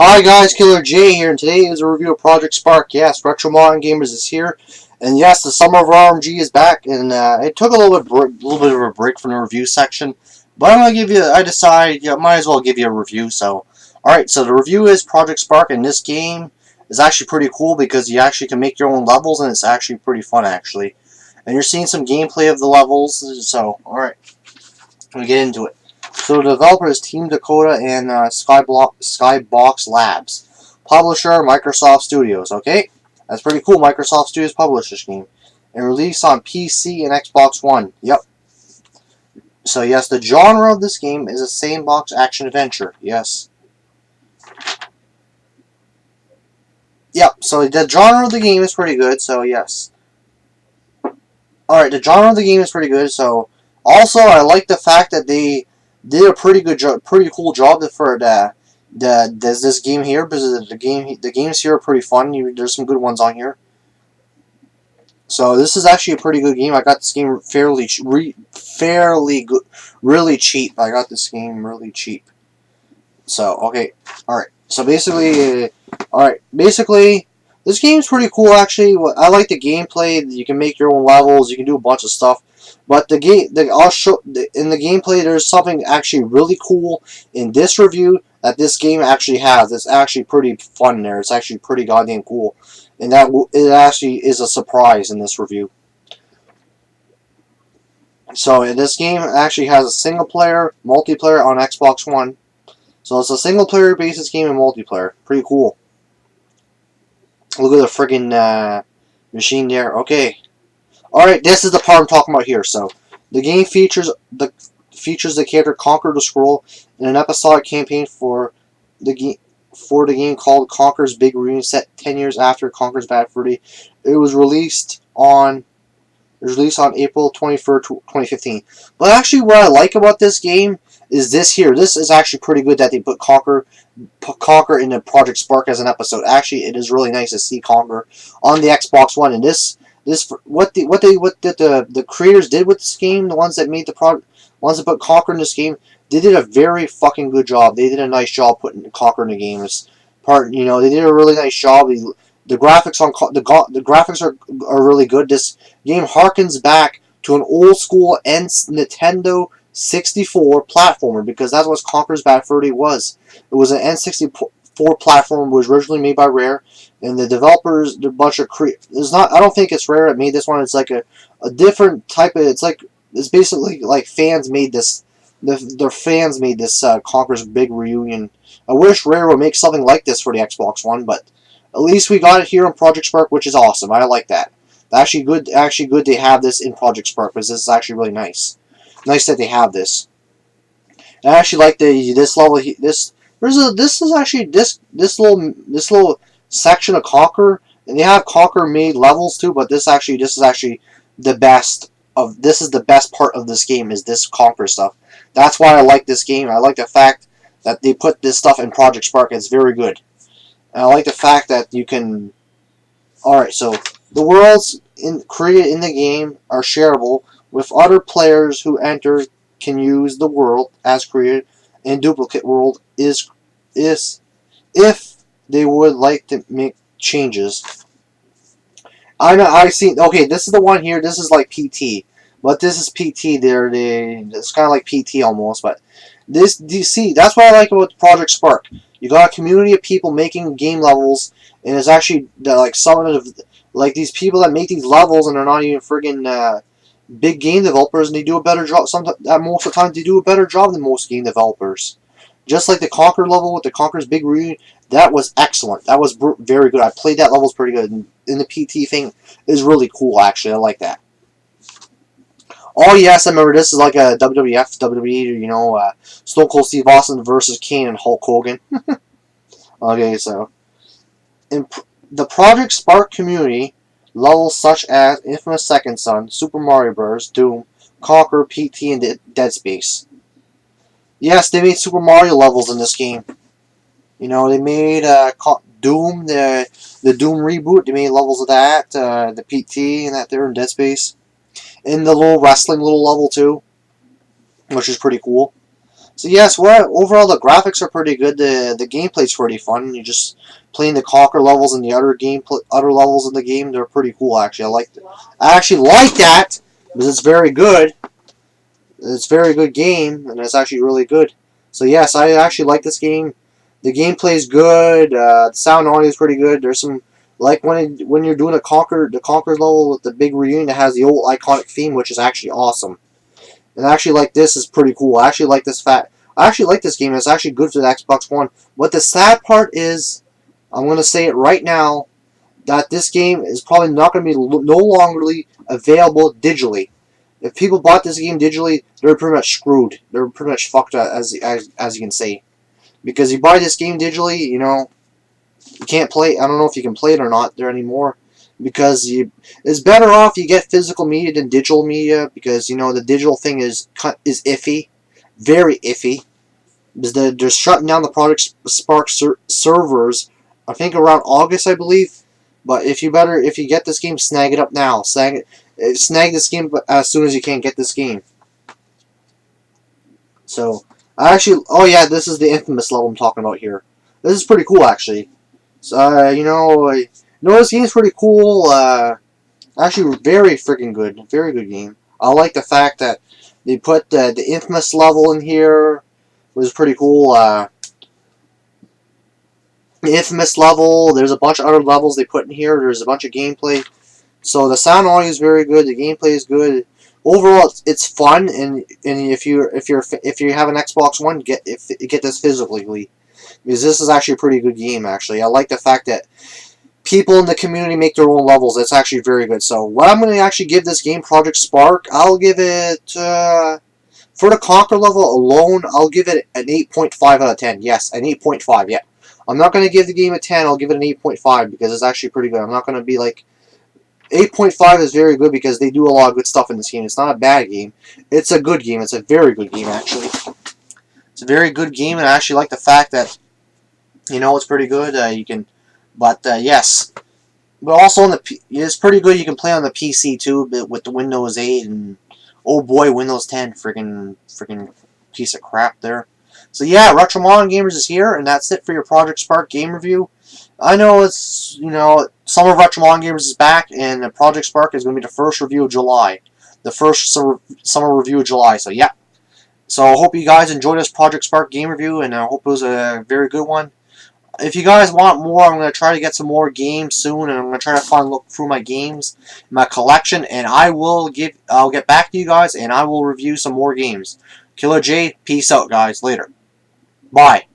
Hi guys, Killer J here, and today is a review of Project Spark. Yes, Retro Modern Gamers is here, and yes, the Summer of RMG is back. And it took a little bit of a break from the review section, but I'm gonna give you. I decided, might as well give you a review. So, all right, so the review is Project Spark, and this game is actually pretty cool because you actually can make your own levels, and it's actually pretty fun actually. And you're seeing some gameplay of the levels. So, all right, we get into it. So the developer is Team Dakota and Skybox Labs. Publisher, Microsoft Studios. Okay? That's pretty cool. Microsoft Studios published this game. And released on PC and Xbox One. Yep. So yes, the genre of this game is a sandbox action adventure. Yes. Yep, so the genre of the game is pretty good, so yes. Alright, the genre of the game is pretty good, so also I like the fact that they did a pretty cool job for this game here, because the games here are pretty fun. There's some good ones on here. So this is actually a pretty good game. I got this game fairly good, really cheap. I got this game really cheap. So okay, all right. So basically, all right. Basically, this game's pretty cool. Actually, I like the gameplay. You can make your own levels. You can do a bunch of stuff. But I'll show in the gameplay. There's something actually really cool in this review that this game actually has. It's actually pretty fun there. It's actually pretty goddamn cool, and it actually is a surprise in this review. So this game actually has a single player, multiplayer on Xbox One. So it's a single player basis game and multiplayer. Pretty cool. Look at the friggin' machine there. Okay. Alright, this is the part I'm talking about here. So the game features the character Conquer the Scroll in an episodic campaign for the game called Conquer's Big Reunion, set 10 years after Conquer's Bad Freddy. It was released on April 23rd, 2015. But actually what I like about this game is this here. This is actually pretty good that they put Conquer into Project Spark as an episode. Actually, it is really nice to see Conquer on the Xbox One. And what the creators did with this game, the ones that put Conquer in this game, they did a very fucking good job. They did a nice job putting Conquer in the game. They did a really nice job. The graphics are really good. This game harkens back to an old school Nintendo 64 platformer, because that's what Conker's Bad Freddy was. It was an N64 platform. Was originally made by Rare, and the developers, the bunch of I don't think it's Rare that made this one. It's like a different type of. It's basically like fans made this. Their fans made this Conker's Big Reunion. I wish Rare would make something like this for the Xbox One, but at least we got it here on Project Spark, which is awesome. I like that. Actually good to have this in Project Spark, because this is actually really nice. Nice that they have this. I actually like this level. This little section of Conquer, and they have Conquer made levels too. But this is actually the best of. This is the best part of this game, is this Conquer stuff. That's why I like this game. I like the fact that they put this stuff in Project Spark. It's very good. And I like the fact that you can. Alright, so the worlds created in the game are shareable with other players who enter can use the world as created, and duplicate world is if they would like to make changes. I've seen. Okay, this is the one here. This is like PT, but this is PT. It's kind of like PT almost, but this. Do you see? That's what I like about Project Spark. You got a community of people making game levels, and it's actually like some of these people that make these levels, and they're not even friggin' big game developers, and they do a better job. Most of the time, they do a better job than most game developers. Just like the Conquer level with the Conquer's Big Reunion, that was excellent. That was very good. I played that level's pretty good, and the PT thing is really cool. Actually, I like that. Oh yes, I remember this is like a WWF, WWE, Stone Cold Steve Austin versus Kane and Hulk Hogan. Okay, so in the Project Spark community, levels such as Infamous Second Son, Super Mario Bros., Doom, Conquer, PT, and Dead Space. Yes, they made Super Mario levels in this game. They made Doom, the Doom reboot. They made levels of that, the PT, and that there in Dead Space. In the little wrestling level too, which is pretty cool. So yes, what overall the graphics are pretty good. The gameplay's pretty fun. You just playing the conquer levels and the other levels in the game. They're pretty cool actually. I actually like that because it's very good. It's a very good game and it's actually really good. So yes, I actually like this game. The gameplay is good. The sound and audio is pretty good. There's some like when you're doing the conquer level with the big reunion that has the old iconic theme, which is actually awesome. And I actually like this is pretty cool. I actually like this fat. I actually like this game. It's actually good for the Xbox One. What the sad part is, I'm gonna say it right now that this game is probably not gonna be no longer available digitally. If people bought this game digitally, they're pretty much screwed. They're pretty much fucked as you can say. Because you buy this game digitally, you know, you can't play. I don't know if you can play it or not there anymore. Because it's better off you get physical media than digital media. Because you know the digital thing is iffy, very iffy. Because they're shutting down the Project Spark servers. I think around August, I believe. But if you get this game, snag it up now. Snag this game as soon as you can. Get this game. So I actually, oh yeah, this is the infamous level I'm talking about here. This is pretty cool actually. So this game's pretty cool. Actually, very freaking good. Very good game. I like the fact that they put the infamous level in here. It was pretty cool. The infamous level. There's a bunch of other levels they put in here. There's a bunch of gameplay. So the sound audio is very good. The gameplay is good. Overall, it's fun. And if you have an Xbox One, get this physically because this is actually a pretty good game. Actually, I like the fact that people in the community make their own levels. That's actually very good. So what I'm going to actually give this game, Project Spark, I'll give it, for the Conquer level alone, I'll give it an 8.5 out of 10. Yes, an 8.5, yeah. I'm not going to give the game a 10, I'll give it an 8.5 because it's actually pretty good. I'm not going to be like, 8.5 is very good because they do a lot of good stuff in this game. It's not a bad game. It's a good game. It's a very good game, actually. It's a very good game, and I actually like the fact that, you know, it's pretty good. Yes. But also it's pretty good. You can play on the PC too, but with the Windows 8 and oh boy, Windows 10, freaking piece of crap there. So yeah, Retromon Gamers is here, and that's it for your Project Spark game review. I know it's Summer of Retromon Gamers is back, and the Project Spark is going to be the first review of July, the first summer review of July. So yeah, so I hope you guys enjoyed this Project Spark game review, and I hope it was a very good one. If you guys want more, I'm going to try to get some more games soon, and I'm going to try to look through my games, my collection, and I'll get back to you guys, and I will review some more games. Killer J, peace out, guys. Later. Bye.